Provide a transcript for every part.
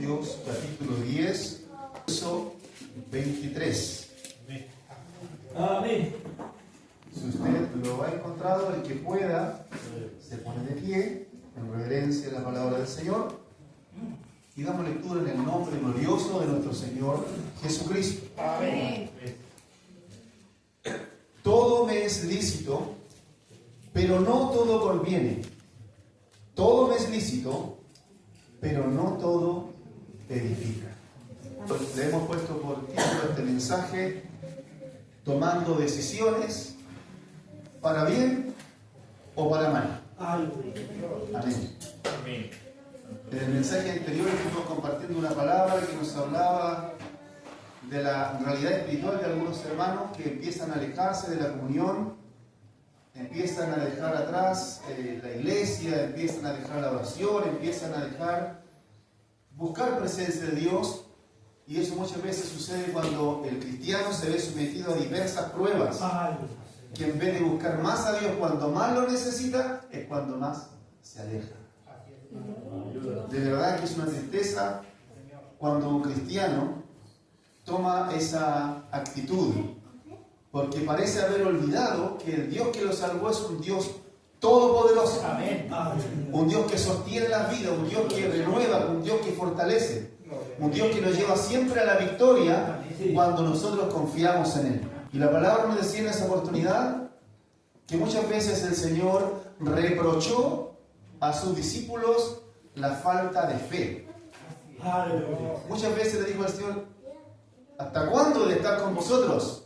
Corintios, capítulo 10, verso 23. Amén. Si usted lo ha encontrado, el que pueda, se pone de pie en reverencia a la palabra del Señor y damos lectura en el nombre glorioso de nuestro Señor Jesucristo. Amén. Todo me es lícito, pero no todo conviene. Todo me es lícito, pero no todo edifica. Le hemos puesto por título a este mensaje: tomando decisiones para bien o para mal. Amén. En el mensaje anterior estuvimos compartiendo una palabra que nos hablaba de la realidad espiritual de algunos hermanos que empiezan a alejarse de la comunión, empiezan a dejar atrás la iglesia, empiezan a dejar la oración, empiezan a dejar buscar presencia de Dios. Y eso muchas veces sucede cuando el cristiano se ve sometido a diversas pruebas, que en vez de buscar más a Dios cuando más lo necesita, es cuando más se aleja. De verdad que es una tristeza cuando un cristiano toma esa actitud, porque parece haber olvidado que el Dios que lo salvó es un Dios todopoderoso, un Dios que sostiene la vida, un Dios que renueva, un Dios que fortalece, un Dios que nos lleva siempre a la victoria cuando nosotros confiamos en Él. Y la palabra nos decía en esa oportunidad que muchas veces el Señor reprochó a sus discípulos la falta de fe. Muchas veces le dijo al Señor: ¿hasta cuándo he de estar con vosotros,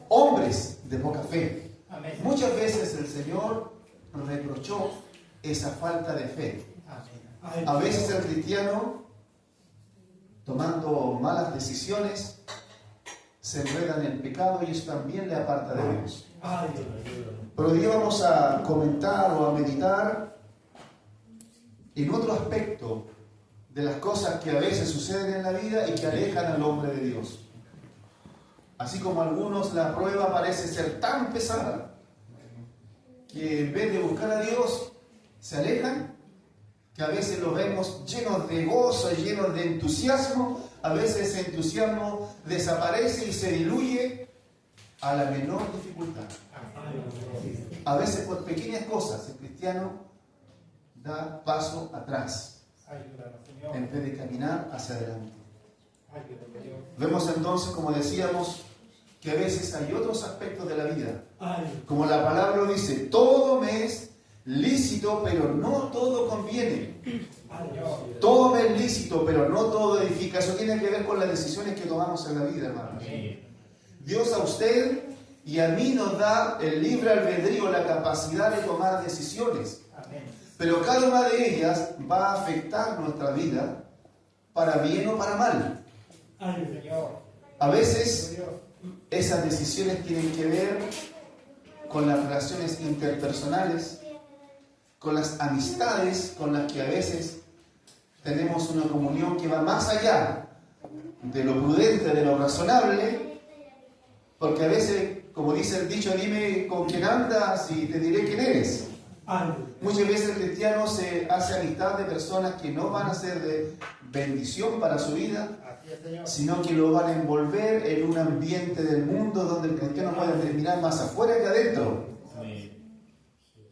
hombres de poca fe? Muchas veces el Señor reprochó esa falta de fe. A veces el cristiano, tomando malas decisiones, se enreda en el pecado y eso también le aparta de Dios. Pero hoy día vamos a comentar o a meditar en otro aspecto de las cosas que a veces suceden en la vida y que alejan al hombre de Dios. Así como a algunos la prueba parece ser tan pesada que en vez de buscar a Dios se alejan, que a veces los vemos llenos de gozo, llenos de entusiasmo. A veces ese entusiasmo desaparece y se diluye a la menor dificultad. A veces por pequeñas cosas el cristiano da paso atrás en vez de caminar hacia adelante. Vemos entonces, como decíamos, que a veces hay otros aspectos de la vida, como la palabra lo dice: todo me es lícito, pero no todo conviene. Todo me es lícito, pero no todo edifica. Eso tiene que ver con las decisiones que tomamos en la vida, hermanos. Dios a usted y a mí nos da el libre albedrío, la capacidad de tomar decisiones. Pero cada una de ellas va a afectar nuestra vida para bien o para mal. A veces esas decisiones tienen que ver con las relaciones interpersonales, con las amistades con las que a veces tenemos una comunión que va más allá de lo prudente, de lo razonable, porque a veces, como dice el dicho, dime con quién andas y te diré quién eres. Muchas veces el cristiano se hace amistad de personas que no van a ser de bendición para su vida, sino que lo van a envolver en un ambiente del mundo donde el cristiano puede terminar más afuera que adentro.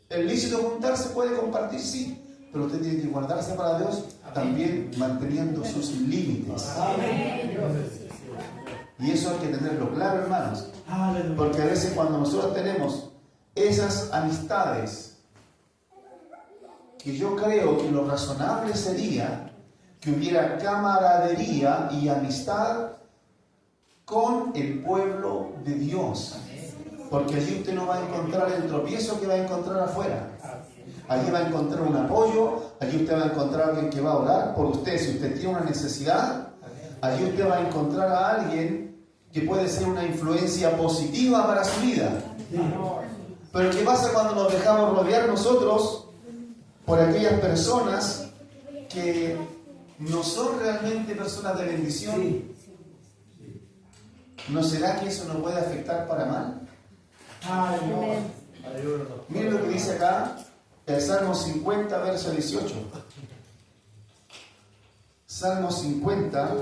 El lícito juntarse puede compartir, sí, pero usted tiene que guardarse para Dios, también manteniendo sus límites. Y eso hay que tenerlo claro, hermanos, porque a veces cuando nosotros tenemos esas amistades, que yo creo que lo razonable sería que hubiera camaradería y amistad con el pueblo de Dios, porque allí usted no va a encontrar el tropiezo que va a encontrar afuera. Allí va a encontrar un apoyo, allí usted va a encontrar a alguien que va a orar por usted si usted tiene una necesidad. Allí usted va a encontrar a alguien que puede ser una influencia positiva para su vida. Pero ¿qué pasa cuando nos dejamos rodear nosotros por aquellas personas que no son realmente personas de bendición? ¿No será que eso nos puede afectar para mal? Miren lo que dice acá el Salmo 50, verso 18. Salmo 50,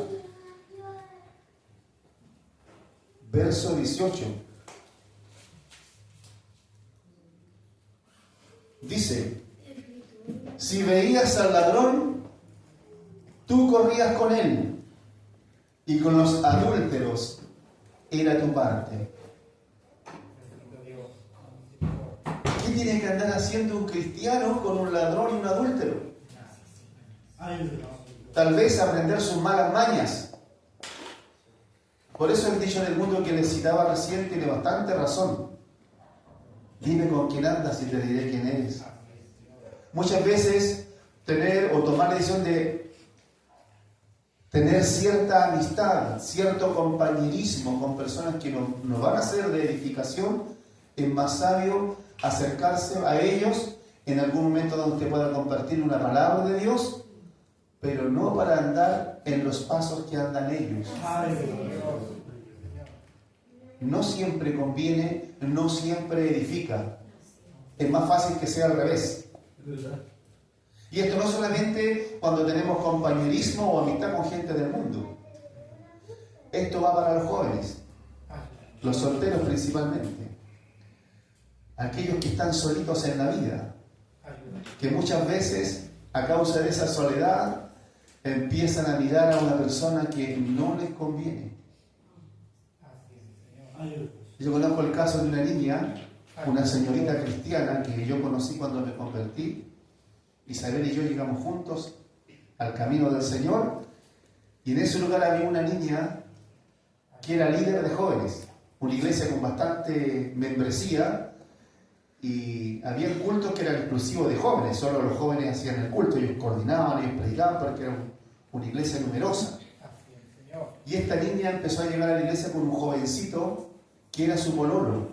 verso 18. Dice, si veías al ladrón, tú corrías con él, y con los adúlteros era tu parte. ¿Qué tiene que andar haciendo un cristiano con un ladrón y un adúltero? Tal vez aprender sus malas mañas. Por eso el dicho en el mundo que les citaba recién tiene bastante razón. Dime con quién andas y te diré quién eres. Muchas veces tener o tomar la decisión de tener cierta amistad, cierto compañerismo con personas que nos van a hacer de edificación, es más sabio acercarse a ellos en algún momento donde usted pueda compartir una palabra de Dios, pero no para andar en los pasos que andan ellos. No siempre conviene, no siempre edifica. Es más fácil que sea al revés. Y esto no solamente cuando tenemos compañerismo o amistad con gente del mundo. Esto va para los jóvenes, los solteros principalmente. Aquellos que están solitos en la vida, que muchas veces a causa de esa soledad empiezan a mirar a una persona que no les conviene. Yo conozco el caso de una niña, una señorita cristiana que yo conocí cuando me convertí. Isabel y yo llegamos juntos al camino del Señor, y en ese lugar había una niña que era líder de jóvenes, una iglesia con bastante membresía, y había cultos que eran exclusivos de jóvenes, solo los jóvenes hacían el culto, ellos coordinaban, ellos predicaban, porque era una iglesia numerosa. Y esta niña empezó a llegar a la iglesia con un jovencito que era su pololo.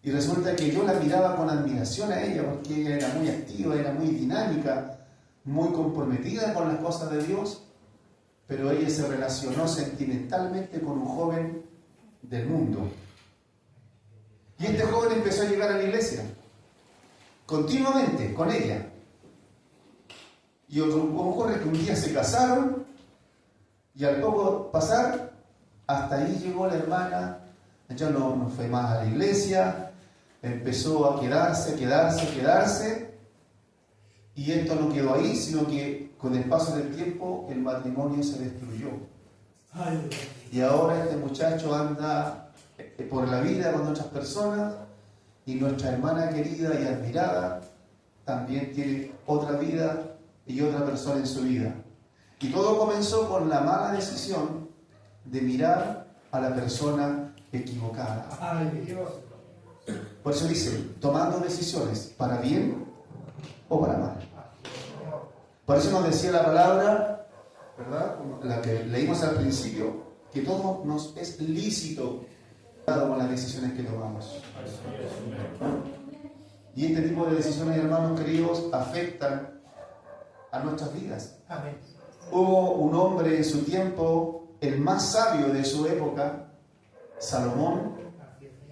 Y resulta que yo la miraba con admiración a ella, porque ella era muy activa, era muy dinámica, muy comprometida con las cosas de Dios, pero ella se relacionó sentimentalmente con un joven del mundo. Y este joven empezó a llegar a la iglesia, continuamente, con ella. Y ocurre que un día se casaron, y al poco pasar, hasta ahí llegó la hermana, ya no fue más a la iglesia, empezó a quedarse, y esto no quedó ahí, sino que con el paso del tiempo el matrimonio se destruyó. Y ahora este muchacho anda por la vida con otras personas, y nuestra hermana querida y admirada también tiene otra vida y otra persona en su vida. Y todo comenzó con la mala decisión de mirar a la persona equivocada. Por eso dice, tomando decisiones para bien o para mal. Por eso nos decía la palabra, ¿verdad?, la que leímos al principio, que todo nos es lícito con las decisiones que tomamos. Y este tipo de decisiones, hermanos queridos, afectan a nuestras vidas. Hubo un hombre en su tiempo, el más sabio de su época, Salomón,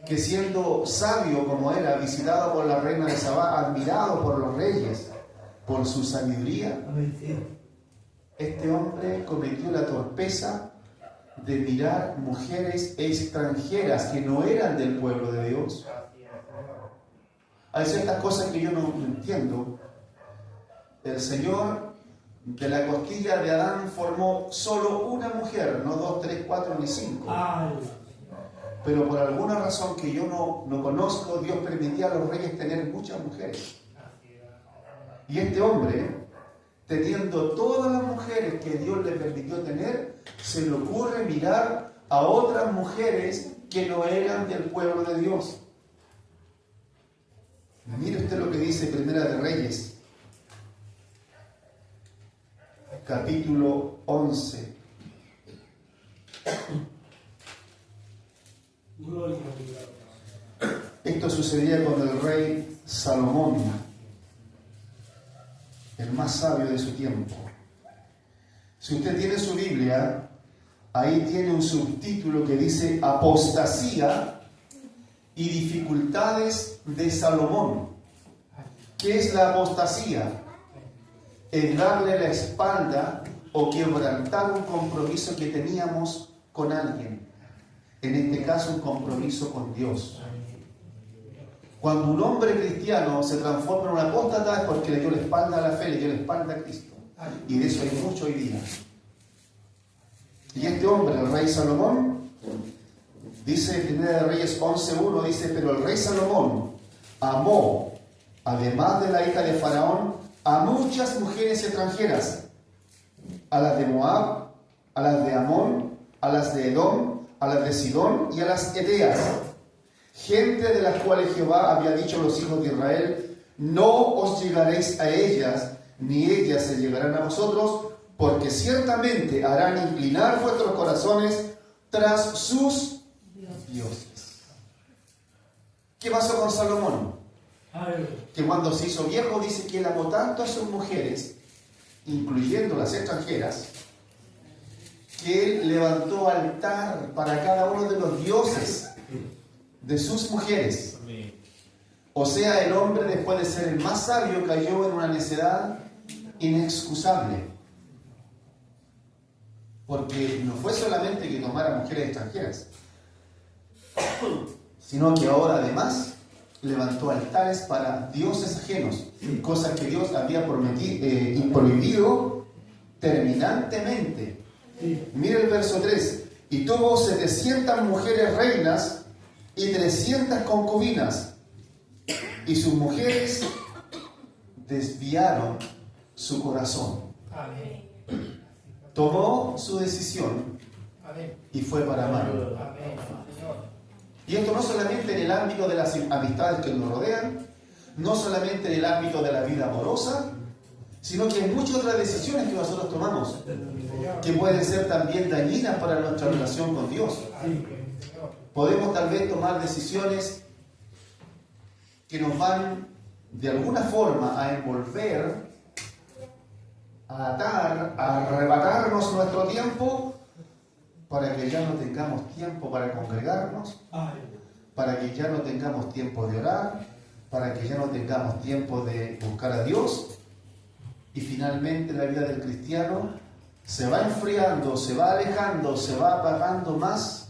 que siendo sabio como era, visitado por la reina de Sabá, admirado por los reyes, por su sabiduría, este hombre cometió la torpeza de mirar mujeres extranjeras que no eran del pueblo de Dios. Hay ciertas cosas que yo no entiendo. El Señor de la costilla de Adán formó solo una mujer, no 2, 3, 4 ni 5. Pero por alguna razón que yo no conozco, Dios permitía a los reyes tener muchas mujeres. Y este hombre, teniendo todas las mujeres que Dios le permitió tener, se le ocurre mirar a otras mujeres que no eran del pueblo de Dios. Mire usted lo que dice Primera de Reyes, capítulo 11. Esto sucedía con el rey Salomón, el más sabio de su tiempo. Si usted tiene su Biblia, ahí tiene un subtítulo que dice Apostasía y dificultades de Salomón. ¿Qué es la apostasía? Es darle la espalda o quebrantar un compromiso que teníamos con alguien. En este caso, un compromiso con Dios. Cuando un hombre cristiano se transforma en un apóstata es porque le dio la espalda a la fe, le dio la espalda a Cristo. Y de eso hay mucho hoy día. Y este hombre, el rey Salomón, dice en 1 Reyes 11:1, dice, pero el rey Salomón amó, además de la hija de Faraón, a muchas mujeres extranjeras, a las de Moab, a las de Amón, a las de Edom, a las de Sidón y a las Eteas, gente de las cuales Jehová había dicho a los hijos de Israel, no os llegaréis a ellas, ni ellas se llegarán a vosotros, porque ciertamente harán inclinar vuestros corazones tras sus dioses. ¿Qué pasó con Salomón? Que cuando se hizo viejo dice que él amó tanto a sus mujeres, incluyendo las extranjeras, que él levantó altar para cada uno de los dioses de sus mujeres. O sea, el hombre, después de ser el más sabio, cayó en una necedad inexcusable. Porque no fue solamente que tomara mujeres extranjeras, sino que ahora además levantó altares para dioses ajenos, cosas que Dios había prohibido terminantemente. Mira el verso 3. Y tuvo 700 mujeres reinas y 300 concubinas, y sus mujeres desviaron su corazón. Tomó su decisión y fue para mal. Y esto no solamente en el ámbito de las amistades que nos rodean, no solamente en el ámbito de la vida amorosa, sino que hay muchas otras decisiones que nosotros tomamos que pueden ser también dañinas para nuestra relación con Dios. Podemos tal vez tomar decisiones que nos van de alguna forma a envolver, a atar, a arrebatarnos nuestro tiempo para que ya no tengamos tiempo para congregarnos, para que ya no tengamos tiempo de orar, para que ya no tengamos tiempo de buscar a Dios. Y finalmente la vida del cristiano se va enfriando, se va alejando, se va apagando más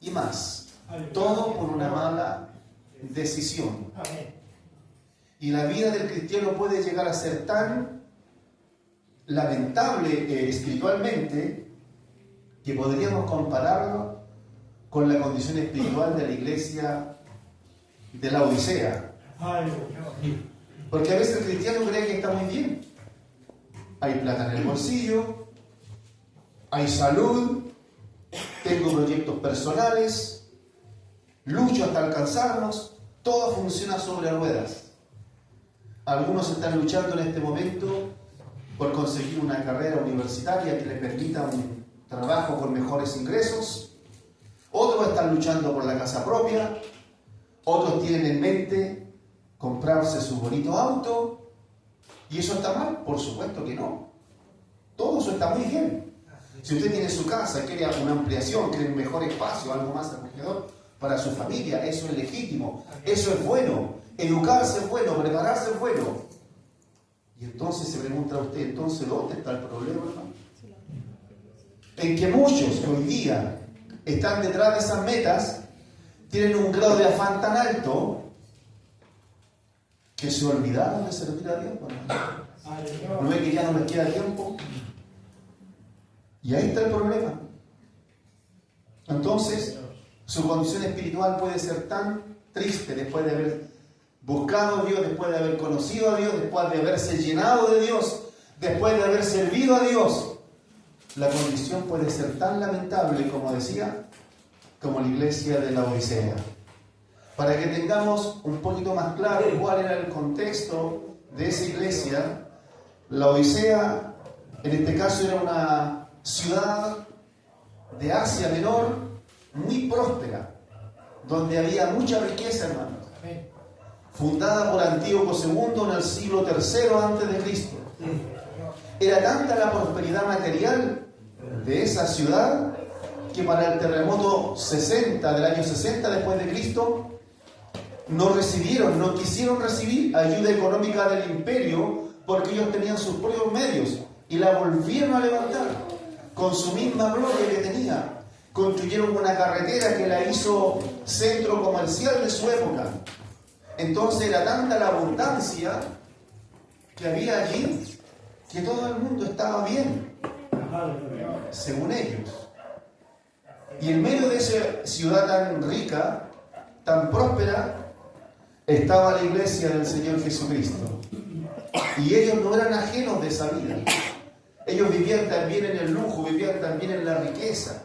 y más. Todo por una mala decisión. Y la vida del cristiano puede llegar a ser tan lamentable espiritualmente que podríamos compararlo con la condición espiritual de la iglesia de la Odisea. Porque a veces el cristiano cree que está muy bien. Hay plata en el bolsillo, hay salud, tengo proyectos personales, lucho hasta alcanzarlos, todo funciona sobre ruedas. Algunos están luchando en este momento por conseguir una carrera universitaria que les permita un trabajo con mejores ingresos. Otros están luchando por la casa propia. Otros tienen en mente comprarse su bonito auto. ¿Y eso está mal? Por supuesto que no. Todo eso está muy bien. Si usted tiene su casa, quiere una ampliación, quiere un mejor espacio, algo más acogedor para su familia, eso es legítimo, eso es bueno. Educarse es bueno, prepararse es bueno. Y entonces se pregunta usted, entonces, ¿dónde está el problema, hermano? En que muchos que hoy día están detrás de esas metas tienen un grado de afán tan alto que se olvidaron de servir a Dios. ¿No ve que ya no les queda tiempo? Y ahí está el problema. Entonces, su condición espiritual puede ser tan triste después de haber buscado a Dios, después de haber conocido a Dios, después de haberse llenado de Dios, después de haber servido a Dios. La condición puede ser tan lamentable, como decía, como la iglesia de la Odisea. Para que tengamos un poquito más claro cuál era el contexto de esa iglesia, la Odisea, en este caso, era una ciudad de Asia Menor muy próspera, donde había mucha riqueza, hermanos. Fundada por Antíoco II en el siglo III a.C. Era tanta la prosperidad material de esa ciudad que para el terremoto 60 del año 60 después de Cristo no quisieron recibir ayuda económica del imperio porque ellos tenían sus propios medios. y la volvieron a levantar con su misma gloria que tenía. Construyeron una carretera que la hizo centro comercial de su época. Entonces era tanta la abundancia que había allí que todo el mundo estaba bien, según ellos. Y en medio de esa ciudad tan rica, tan próspera, estaba la iglesia del Señor Jesucristo. Y ellos no eran ajenos de esa vida. Ellos vivían también en el lujo, vivían también en la riqueza.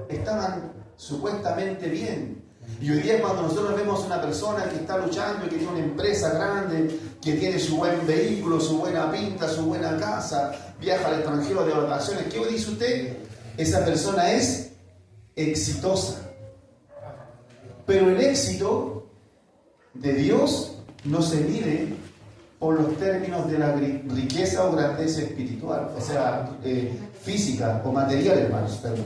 Estaban supuestamente bien. Y hoy día cuando nosotros vemos una persona que está luchando y que tiene una empresa grande, que tiene su buen vehículo, su buena pinta, su buena casa, viaja al extranjero de vacaciones, ¿qué dice usted? Esa persona es exitosa. Pero el éxito de Dios no se mide por los términos de la riqueza o grandeza espiritual, o sea, física o material, hermanos, perdón.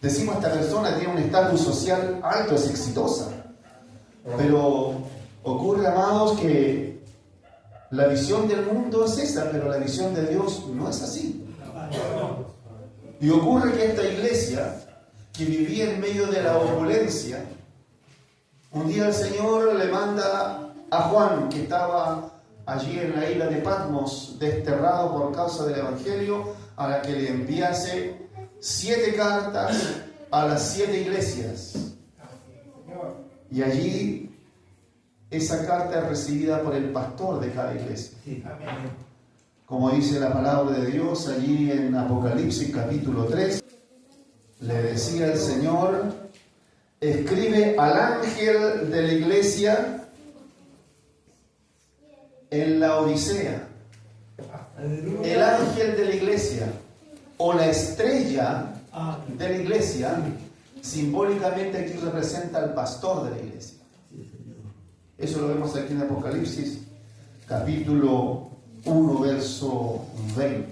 Decimos, esta persona tiene un estatus social alto, es exitosa. Pero ocurre, amados, que la visión del mundo es esa, pero la visión de Dios no es así. Y ocurre que esta iglesia, que vivía en medio de la opulencia, un día el Señor le manda a Juan, que estaba allí en la isla de Patmos, desterrado por causa del Evangelio, a la que le enviase 7 cartas a las 7 iglesias. Y allí esa carta es recibida por el pastor de cada iglesia. Como dice la palabra de Dios allí en Apocalipsis capítulo 3, le decía el Señor: escribe al ángel de la iglesia en la Odisea. El ángel de la iglesia, o la estrella de la iglesia, simbólicamente aquí representa al pastor de la iglesia. Eso lo vemos aquí en Apocalipsis capítulo 1 verso 20.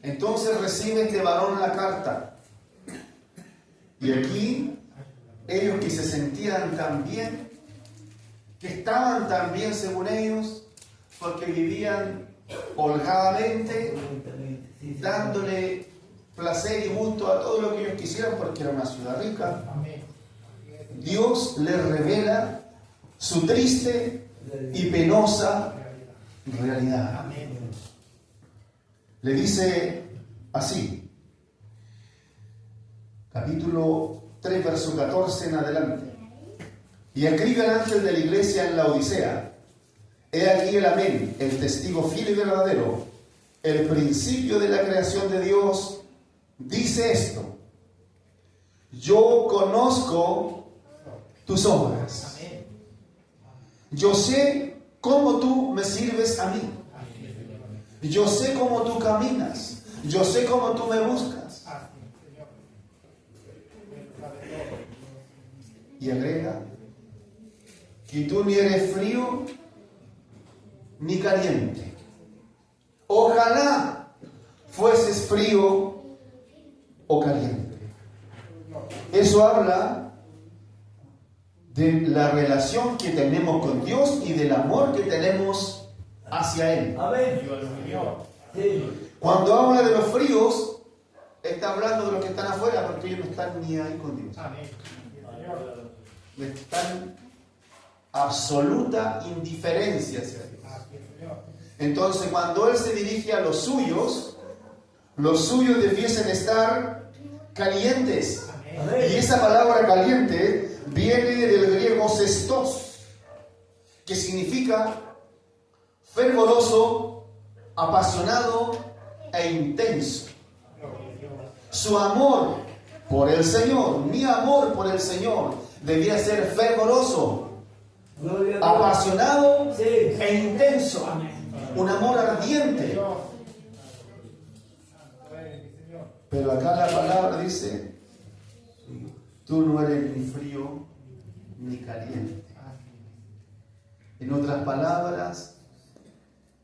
Entonces recibe este varón la carta, y aquí ellos que se sentían tan bien, que estaban tan bien según ellos, porque vivían holgadamente, dándole placer y gusto a todo lo que ellos quisieran, porque era una ciudad rica. Dios les revela su triste y penosa realidad. Le dice así, capítulo 3, verso 14 en adelante: y escribe al ángel de la iglesia en la Odisea: he aquí el amén, el testigo fiel y verdadero, el principio de la creación de Dios, dice esto: yo conozco tus obras. Yo sé cómo tú me sirves a mí. Yo sé cómo tú caminas. Yo sé cómo tú me buscas. Y agrega que tú ni eres frío ni caliente. Ojalá fueses frío o caliente. Eso habla de la relación que tenemos con Dios y del amor que tenemos hacia Él. Amén. Cuando habla de los fríos, está hablando de los que están afuera, porque ellos no están ni ahí con Dios. Están absoluta indiferencia hacia Dios. Entonces, cuando Él se dirige a los suyos debiesen estar calientes. Y esa palabra caliente viene del griego sestos, que significa fervoroso, apasionado e intenso. Su amor por el Señor, mi amor por el Señor, debía ser fervoroso, apasionado e intenso. Un amor ardiente. Pero acá la palabra dice: tú no eres ni frío ni caliente. En otras palabras,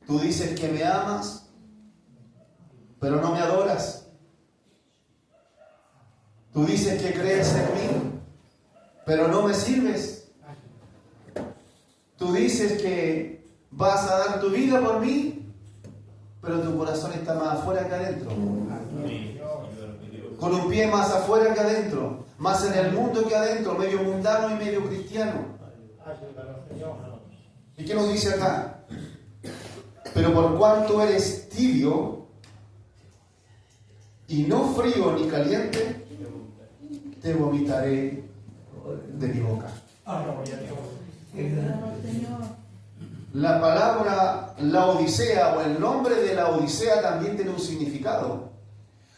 tú dices que me amas, pero no me adoras. Tú dices que crees en mí, pero no me sirves. Tú dices que Vas a dar tu vida por mí, pero tu corazón está más afuera que adentro. Con un pie más afuera que adentro, más en el mundo que adentro, medio mundano y medio cristiano. ¿Y qué nos dice acá? Pero por cuanto eres tibio y no frío ni caliente, te vomitaré de mi boca. La palabra Laodicea o el nombre de Laodicea también tiene un significado.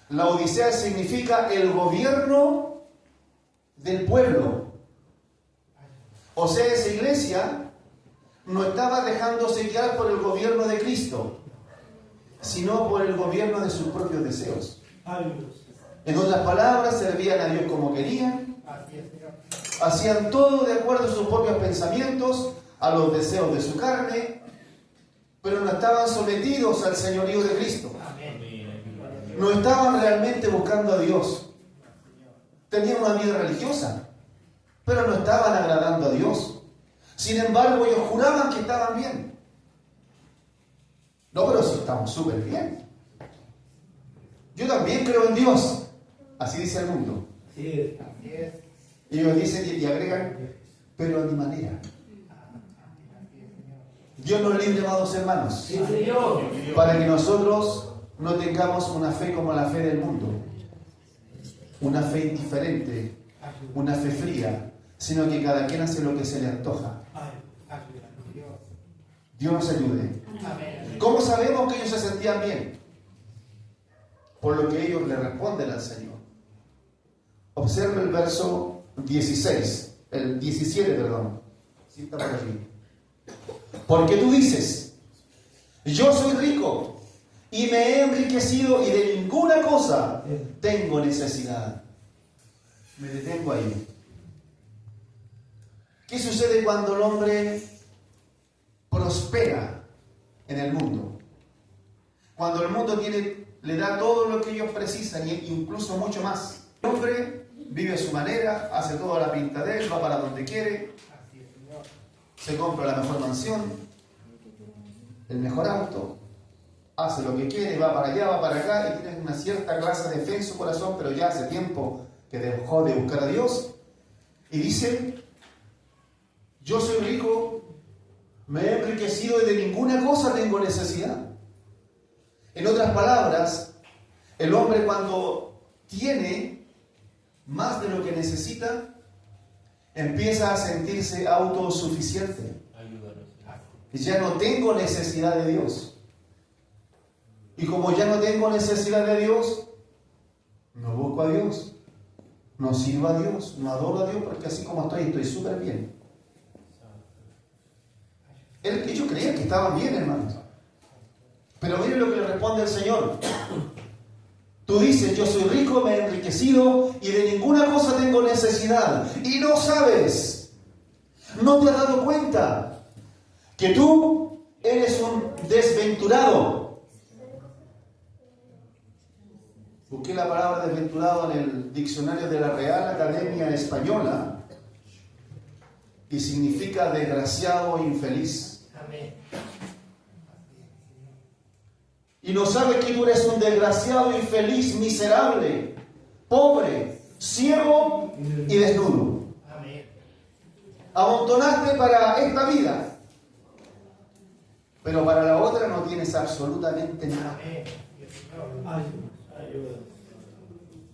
Laodicea significa el gobierno del pueblo. O sea, esa iglesia no estaba dejándose guiar por el gobierno de Cristo, sino por el gobierno de sus propios deseos. En otras palabras, servían a Dios como querían, hacían todo de acuerdo a sus propios pensamientos, a los deseos de su carne, pero no estaban sometidos al señorío de Cristo. No estaban realmente buscando a Dios. Tenían una vida religiosa, pero no estaban agradando a Dios. Sin embargo, ellos juraban que estaban bien. No, pero sí estamos súper bien. Yo también creo en Dios. Así dice el mundo. Y ellos dicen y agregan, pero a mi manera. Dios nos libre, amados hermanos, para que nosotros no tengamos una fe como la fe del mundo, una fe indiferente, una fe fría, sino que cada quien hace lo que se le antoja. Dios nos ayude. ¿Cómo sabemos que ellos se sentían bien? Por lo que ellos le responden al Señor. Observe el verso 16, el 17, perdón. Sí, está por aquí. Porque tú dices, yo soy rico y me he enriquecido y de ninguna cosa tengo necesidad. Me detengo ahí. ¿Qué sucede cuando el hombre prospera en el mundo? Cuando el mundo le da todo lo que ellos precisan e incluso mucho más. El hombre vive a su manera, hace toda la pinta de él, va para donde quiere, se compra la mejor mansión, el mejor auto, hace lo que quiere, va para allá, va para acá y tiene una cierta clase de fe en su corazón, pero ya hace tiempo que dejó de buscar a Dios y dice, yo soy rico, me he enriquecido y de ninguna cosa tengo necesidad. En otras palabras, el hombre cuando tiene más de lo que necesita, empieza a sentirse autosuficiente. Ya no tengo necesidad de Dios. Y como ya no tengo necesidad de Dios, no busco a Dios, no sirvo a Dios, no adoro a Dios, porque así como estoy súper bien. Ellos creían que estaban bien, hermanos. Pero miren lo que le responde el Señor. Tú dices, yo soy rico, me he enriquecido y de ninguna cosa tengo necesidad. Y no sabes, no te has dado cuenta que tú eres un desventurado. Busqué la palabra desventurado en el diccionario de la Real Academia Española y significa desgraciado e infeliz. Amén. Y no sabes que tú eres un desgraciado, infeliz, miserable, pobre, ciego y desnudo. Amén. Amontonaste para esta vida, pero para la otra no tienes absolutamente nada.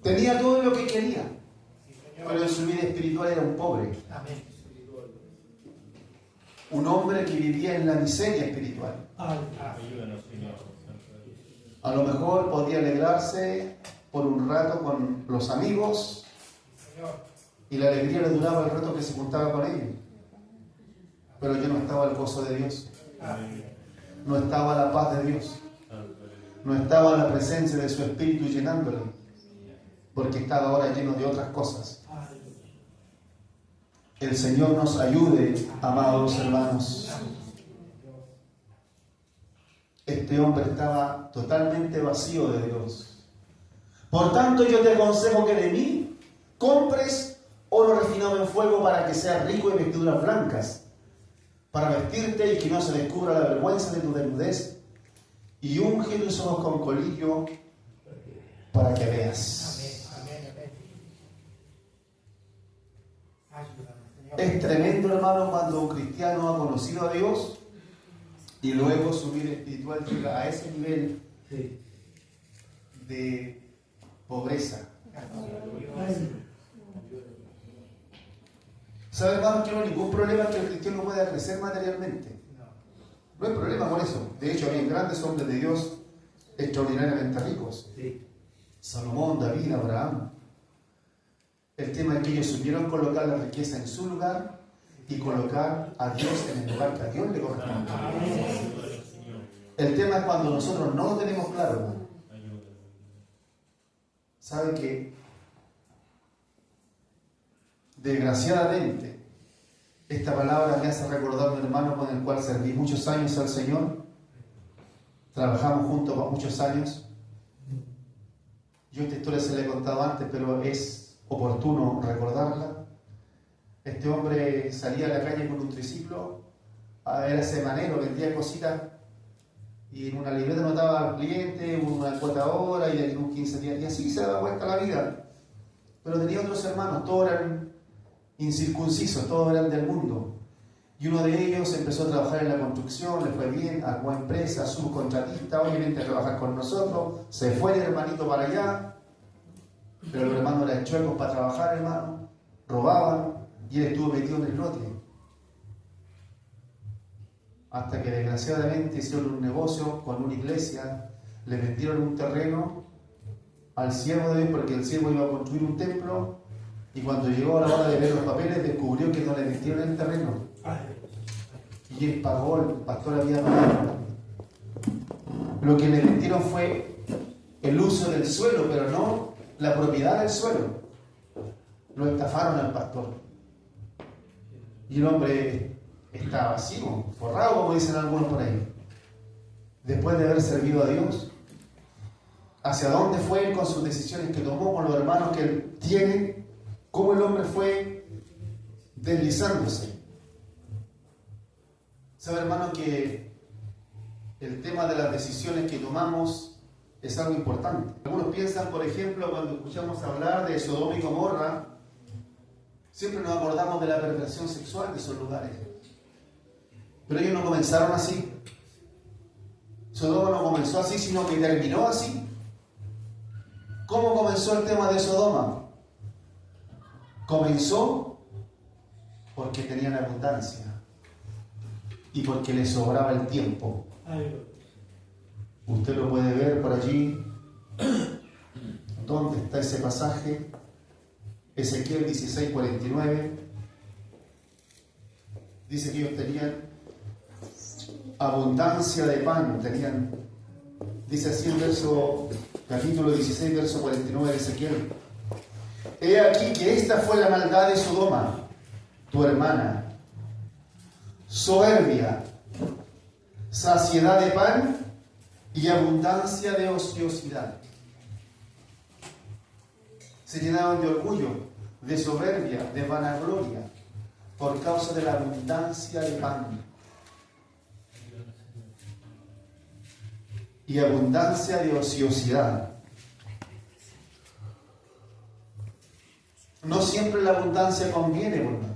Tenía todo lo que quería, pero en su vida espiritual era un pobre. Un hombre que vivía en la miseria espiritual. A lo mejor podía alegrarse por un rato con los amigos y la alegría le duraba el rato que se juntaba con ellos. Pero ya no estaba el gozo de Dios. No estaba la paz de Dios. No estaba la presencia de su Espíritu llenándole. Porque estaba ahora lleno de otras cosas. El Señor nos ayude, amados hermanos. Este hombre estaba totalmente vacío de Dios. Por tanto, yo te aconsejo que de mí compres oro refinado en fuego para que seas rico en vestiduras blancas, para vestirte y que no se descubra la vergüenza de tu desnudez, y unge tus ojos con colirio para que veas. Es tremendo, hermano, cuando un cristiano ha conocido a Dios y luego su vida espiritual llega a ese nivel de pobreza. ¿Sabe, hermano, que no hay ningún problema que el cristiano pueda crecer materialmente? No hay problema con eso. De hecho, había grandes hombres de Dios extraordinariamente ricos. Salomón, David, Abraham. El tema es que ellos supieron colocar la riqueza en su lugar y colocar a Dios en el lugar que a Dios le corresponde. El tema es cuando nosotros no lo tenemos claro, hermano. ¿Sabe que desgraciadamente esta palabra me hace recordar a un hermano con el cual serví muchos años al Señor? Trabajamos juntos por muchos años. Yo esta historia se la he contado antes, pero es oportuno recordarla. Este hombre salía a la calle con un triciclo, era semanero, vendía cositas, y en una libreta anotaba al cliente una cuota hora, y de unos 15 días, y así se daba vuelta la vida. Pero tenía otros hermanos, todos eran incircuncisos, todos eran del mundo. Y uno de ellos empezó a trabajar en la construcción, le fue bien, armó empresa, subcontratista, obviamente a trabajar con nosotros, se fue el hermanito para allá, pero los hermanos eran chuecos para trabajar, hermano, robaban, y él estuvo metido en el lote. Hasta que desgraciadamente hicieron un negocio con una iglesia, le vendieron un terreno al siervo de Dios, porque el siervo iba a construir un templo, y cuando llegó a la hora de ver los papeles, descubrió que no le vendieron el terreno. Y él pagó, el pastor había pagado. Lo que le vendieron fue el uso del suelo, pero no la propiedad del suelo. Lo estafaron al pastor. Y el hombre estaba así, forrado, como dicen algunos por ahí. Después de haber servido a Dios, ¿hacia dónde fue él con sus decisiones que tomó, con los hermanos que él tiene? ¿Cómo el hombre fue deslizándose? ¿Sabe, hermano, que el tema de las decisiones que tomamos es algo importante? Algunos piensan, por ejemplo, cuando escuchamos hablar de Sodoma y Gomorra, siempre nos acordamos de la perversión sexual de esos lugares. Pero ellos no comenzaron así. Sodoma no comenzó así, sino que terminó así. ¿Cómo comenzó el tema de Sodoma? Comenzó porque tenían abundancia y porque les sobraba el tiempo. Usted lo puede ver por allí. ¿Dónde está ese pasaje? Ezequiel 16:49. Dice que ellos tenían abundancia de pan, dice así el capítulo 16, verso 49 de Ezequiel. He aquí que esta fue la maldad de Sodoma, tu hermana: soberbia, saciedad de pan y abundancia de ociosidad. Se llenaban de orgullo, de soberbia, de vanagloria, por causa de la abundancia de pan y abundancia de ociosidad. No siempre la abundancia conviene, hermano.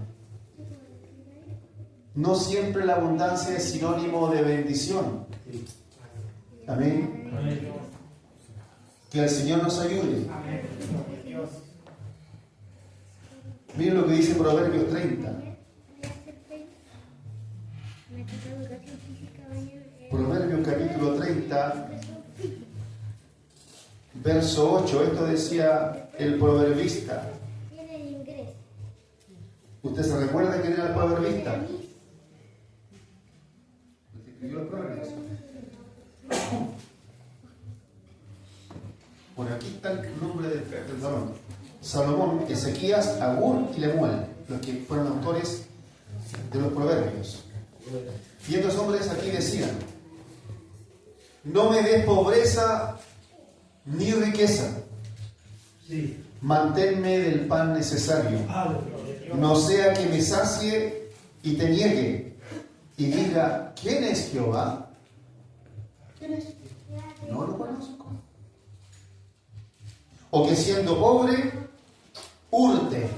No siempre la abundancia es sinónimo de bendición. Amén. Que el Señor nos ayude. Miren lo que dice Proverbios 30. Proverbios capítulo 30, verso 8. Esto decía el proverbista. ¿Usted se recuerda quién era el proverbista? ¿Escribió los proverbios? Por aquí está el nombre del Salomón. Salomón, Ezequías, Agur y Lemuel, los que fueron autores de los proverbios. Y estos hombres aquí decían: no me des pobreza ni riqueza, manténme del pan necesario, no sea que me sacie y te niegue, y diga, ¿quién es Jehová? ¿Quién es? No lo conozco. O que siendo pobre, hurte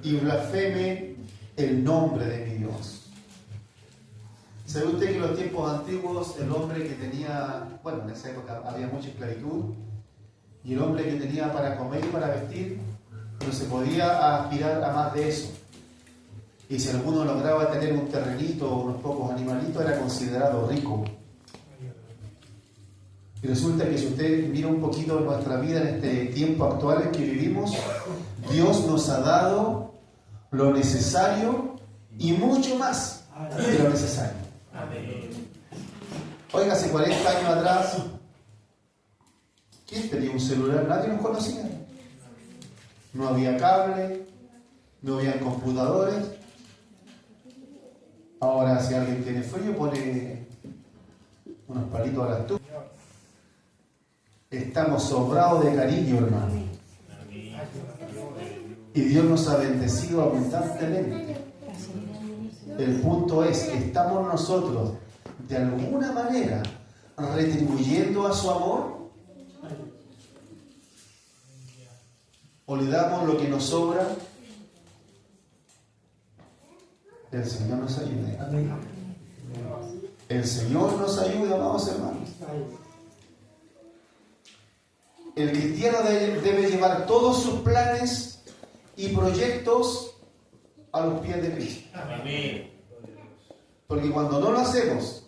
y blasfeme el nombre de mi Dios. ¿Sabe usted que en los tiempos antiguos el hombre que tenía, bueno, en esa época había mucha esclavitud, y el hombre que tenía para comer y para vestir, no se podía aspirar a más de eso? Y si alguno lograba tener un terrenito o unos pocos animalitos, era considerado rico. Y resulta que si usted mira un poquito nuestra vida en este tiempo actual en que vivimos, Dios nos ha dado lo necesario y mucho más de lo necesario. Oiga, hace 40 años atrás, ¿quién tenía un celular? Nadie nos conocía. No había cable, no había computadores. Ahora, si alguien tiene frío, pone unos palitos a la estufa. Estamos sobrados de cariño, hermano. Y Dios nos ha bendecido abundantemente. El punto es, ¿estamos nosotros de alguna manera retribuyendo a su amor? ¿O le damos lo que nos sobra? El Señor nos ayude. El Señor nos ayude, amados hermanos. El cristiano debe llevar todos sus planes y proyectos a los pies de Cristo. Porque cuando no lo hacemos,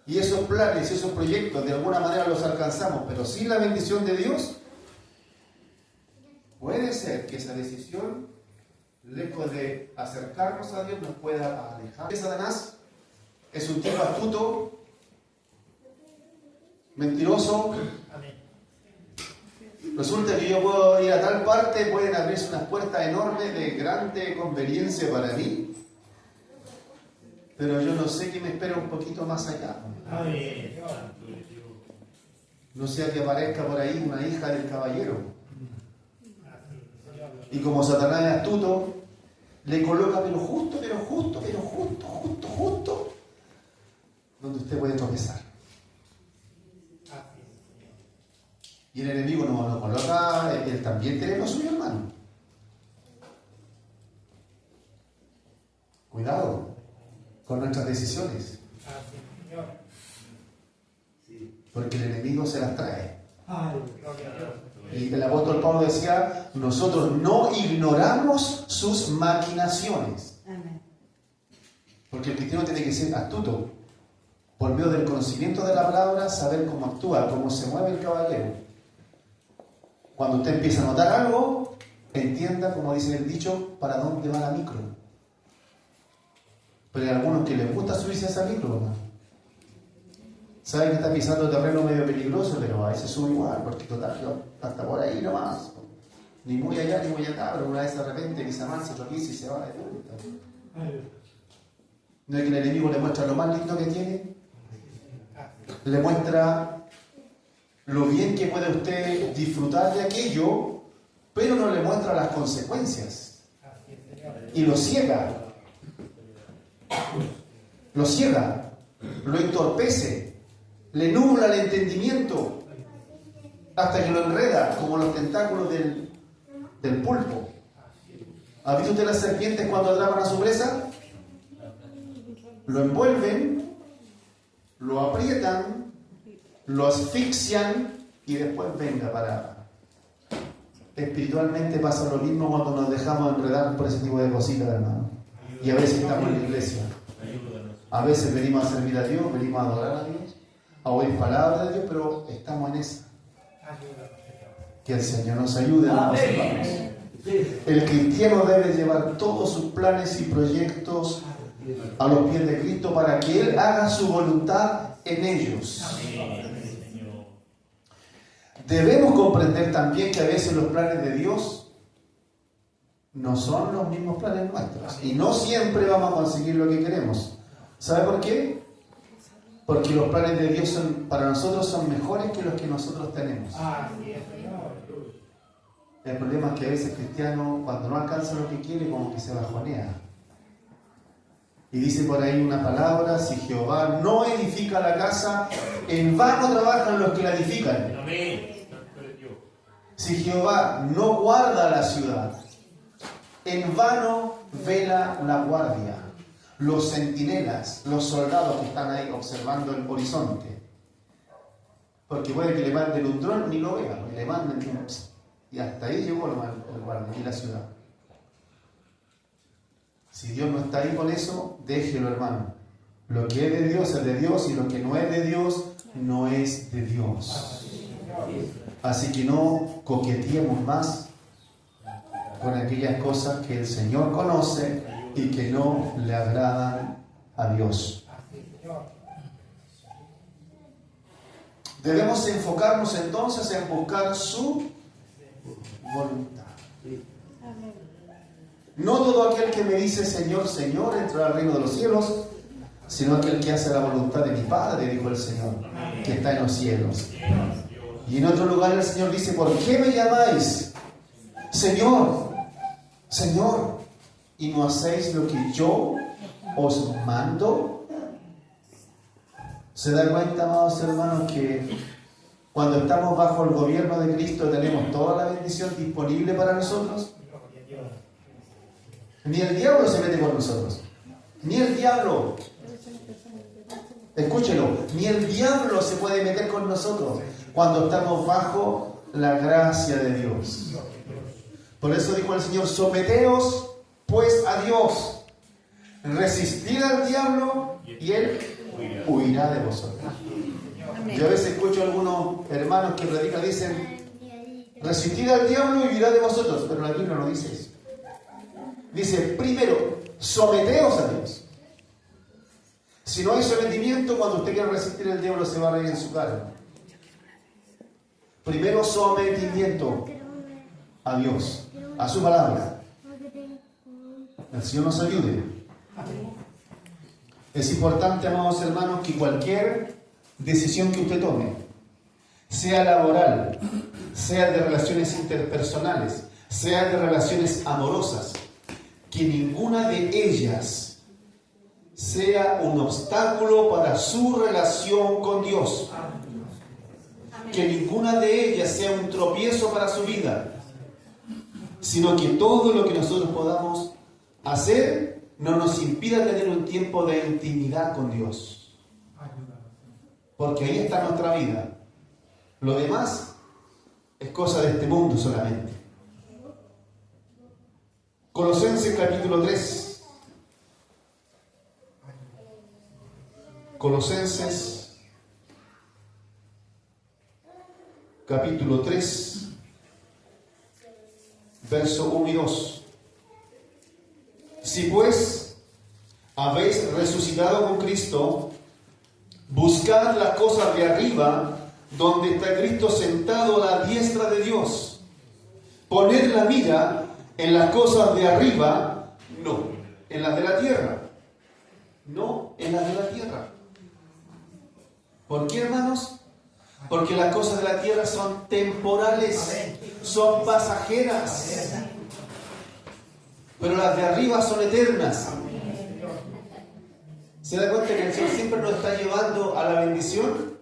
y esos planes y esos proyectos de alguna manera los alcanzamos, pero sin la bendición de Dios, puede ser que esa decisión, lejos de acercarnos a Dios, nos pueda alejar. Satanás es un tipo astuto, mentiroso. Resulta que yo puedo ir a tal parte, pueden abrirse unas puertas enormes de grande conveniencia para mí, pero yo no sé qué me espera un poquito más allá. No sea que aparezca por ahí una hija del caballero. Y como Satanás es astuto, le coloca pero justo, donde usted puede tropezar. Y el enemigo no lo coloca, él también tiene lo suyo, hermano. Cuidado con nuestras decisiones. Porque el enemigo se las trae. Y el apóstol Pablo decía, nosotros no ignoramos sus maquinaciones. Porque el cristiano tiene que ser astuto. Por medio del conocimiento de la palabra, saber cómo actúa, cómo se mueve el caballero. Cuando usted empieza a notar algo, entienda, como dice el dicho, para dónde va la micro. Pero hay algunos que les gusta subirse a esa micro, ¿no? Saben que está pisando terreno medio peligroso, pero a veces sube igual, porque total, hasta por ahí nomás. Ni muy allá ni muy acá, pero una vez de repente pisa mal, se tropieza y se va de vuelta. ¿No es que el enemigo le muestra lo más lindo que tiene? Le muestra lo bien que puede usted disfrutar de aquello, pero no le muestra las consecuencias. Y lo ciega. Lo ciega. Lo entorpece. Le nubla el entendimiento. Hasta que lo enreda, como los tentáculos del pulpo. ¿Ha visto usted las serpientes cuando atrapan a su presa? Lo envuelven, lo aprietan, lo asfixian y después venga para... Espiritualmente pasa lo mismo cuando nos dejamos enredar por ese tipo de cositas, hermano. Y a veces estamos en la iglesia. A veces venimos a servir a Dios, venimos a adorar a Dios, a oír palabras de Dios, pero estamos en esa. Que el Señor nos ayude, hermanos. El cristiano debe llevar todos sus planes y proyectos a los pies de Cristo para que Él haga su voluntad en ellos. Debemos comprender también que a veces los planes de Dios no son los mismos planes nuestros y no siempre vamos a conseguir lo que queremos. ¿Sabe por qué? Porque los planes de Dios para nosotros son mejores que los que nosotros tenemos. El problema es que a veces el cristiano, cuando no alcanza lo que quiere, como que se bajonea. Y dice por ahí una palabra: si Jehová no edifica la casa, en vano trabajan los que la edifican. Amén. Si Jehová no guarda la ciudad, en vano vela la guardia, los centinelas, los soldados que están ahí observando el horizonte. Porque puede que le manden un dron ni lo vean, y le manden y hasta ahí llegó el guardia y la ciudad. Si Dios no está ahí con eso, déjelo, hermano. Lo que es de Dios, y lo que no es de Dios, no es de Dios. Así que no coqueteemos más con aquellas cosas que el Señor conoce y que no le agradan a Dios. Debemos enfocarnos entonces en buscar su voluntad. No todo aquel que me dice Señor, Señor entrará al reino de los cielos, sino aquel que hace la voluntad de mi Padre, dijo el Señor, que está en los cielos. Y en otro lugar el Señor dice: ¿por qué me llamáis Señor, Señor, y no hacéis lo que yo os mando? ¿Se dan cuenta, amados hermanos, que cuando estamos bajo el gobierno de Cristo tenemos toda la bendición disponible para nosotros? Ni el diablo se mete con nosotros. Ni el diablo. Escúchelo. Ni el diablo se puede meter con nosotros cuando estamos bajo la gracia de Dios. Por eso dijo el Señor: someteos pues a Dios. Resistid al diablo y él huirá de vosotros. Yo a veces escucho a algunos hermanos que predican, dicen: resistid al diablo y huirá de vosotros. Pero la Biblia no dice eso. Dice: primero, someteos a Dios. Si no hay sometimiento, cuando usted quiera resistir al diablo se va a reír en su cara. Primero, sometimiento a Dios, a su palabra. El Señor nos ayude. Es importante, amados hermanos, que cualquier decisión que usted tome, sea laboral, sea de relaciones interpersonales, sea de relaciones amorosas, que ninguna de ellas sea un obstáculo para su relación con Dios. Que ninguna de ellas sea un tropiezo para su vida, sino que todo lo que nosotros podamos hacer no nos impida tener un tiempo de intimidad con Dios. Porque ahí está nuestra vida. Lo demás es cosa de este mundo solamente. Colosenses capítulo 3. Colosenses capítulo 3, verso 1 y 2. Si pues habéis resucitado con Cristo, buscad las cosas de arriba, donde está Cristo sentado a la diestra de Dios. Poned la mira en las cosas de arriba, no en las de la tierra. No en las de la tierra. ¿Por qué, hermanos? Porque las cosas de la tierra son temporales, son pasajeras. Pero las de arriba son eternas. ¿Se da cuenta que el Señor siempre nos está llevando a la bendición?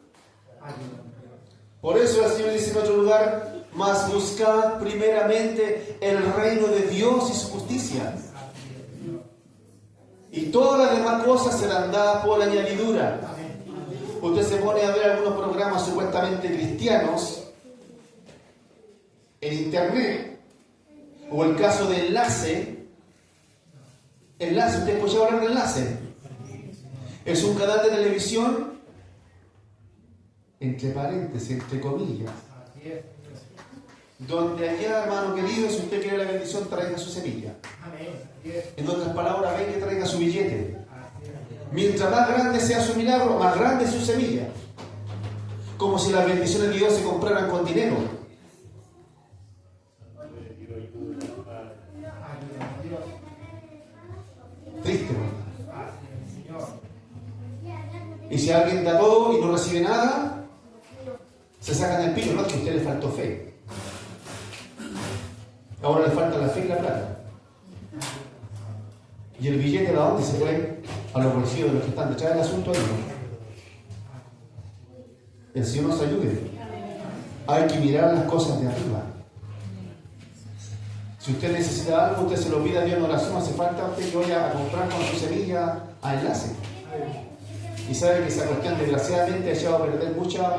Por eso el Señor dice en otro lugar: mas buscad primeramente el reino de Dios y su justicia, y todas las demás cosas serán dadas por añadidura. Usted se pone a ver algunos programas supuestamente cristianos en internet, o el caso de Enlace. ¿Usted escuchó hablar de Enlace? Es un canal de televisión, entre paréntesis, entre comillas, donde allá, hermano querido, si usted quiere la bendición, traiga su semilla. En otras palabras, ven que traiga su billete. Mientras más grande sea su milagro, más grande es su semilla. Como si las bendiciones de Dios se compraran con dinero. Triste, ¿no? Y si alguien da todo y no recibe nada, se sacan el pillo. No es que a usted le faltó fe. Ahora le falta la fe y la plata. ¿Y el billete de dónde se fue? a los bolsillos de los que están detrás del asunto. El Señor nos ayude. Hay que mirar las cosas de arriba. Si usted necesita algo, usted se lo pide a Dios en oración. Hace falta usted que vaya a comprar con su semilla a enlace. Y sabe que esa cuestión desgraciadamente ha echado a perder mucha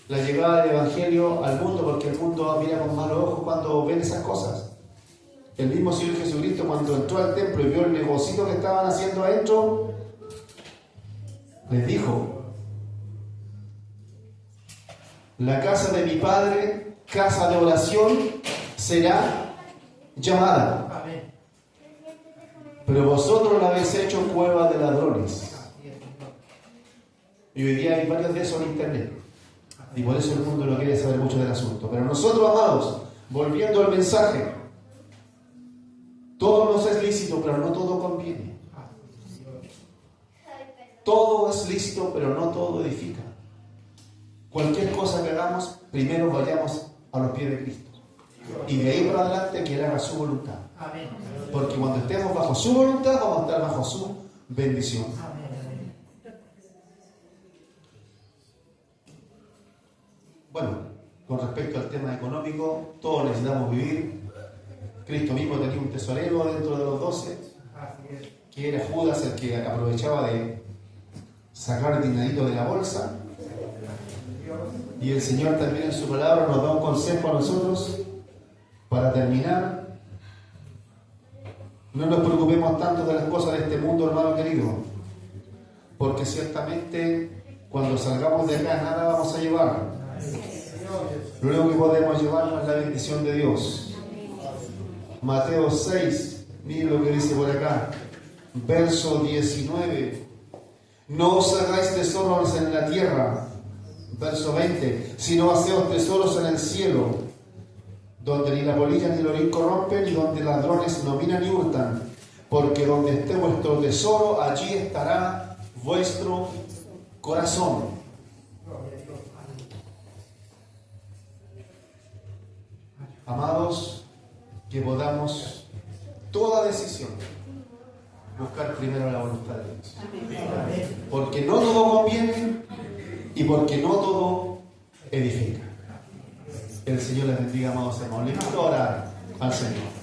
la llegada del Evangelio al mundo, porque el mundo mira con malos ojos cuando ven esas cosas. El mismo Señor Jesucristo, cuando entró al templo y vio el negocito que estaban haciendo adentro, les dijo: la casa de mi Padre, casa de oración, será llamada, pero vosotros la habéis hecho cueva de ladrones. Y hoy día hay varios de esos en internet, y por eso el mundo no quiere saber mucho del asunto. Pero nosotros, amados, volviendo al mensaje, todo nos es lícito, pero no todo conviene. Todo es lícito, pero no todo edifica. Cualquier cosa que hagamos, primero vayamos a los pies de Cristo. Y de ahí para adelante que Él haga su voluntad. Porque cuando estemos bajo su voluntad, vamos a estar bajo su bendición. Bueno, con respecto al tema económico, todos necesitamos vivir. Cristo mismo tenía un tesorero dentro de los 12, que era Judas, el que aprovechaba de sacar el dinerito de la bolsa. Y el Señor también en su palabra nos da un consejo a nosotros para terminar. No nos preocupemos tanto de las cosas de este mundo, hermano querido, porque ciertamente cuando salgamos de acá nada vamos a llevar. Lo único que podemos llevarnos es la bendición de Dios. Mateo 6, miren lo que dice por acá, verso 19: no os hagáis tesoros en la tierra. Verso 20: sino haceos tesoros en el cielo, donde ni la polilla ni el orín corrompen, y donde ladrones no minan ni hurtan, porque donde esté vuestro tesoro, allí estará vuestro corazón. Amados, que podamos toda decisión buscar primero la voluntad de Dios, porque no todo conviene y porque no todo edifica. El Señor les bendiga, amados hermanos. Les invito a orar al Señor.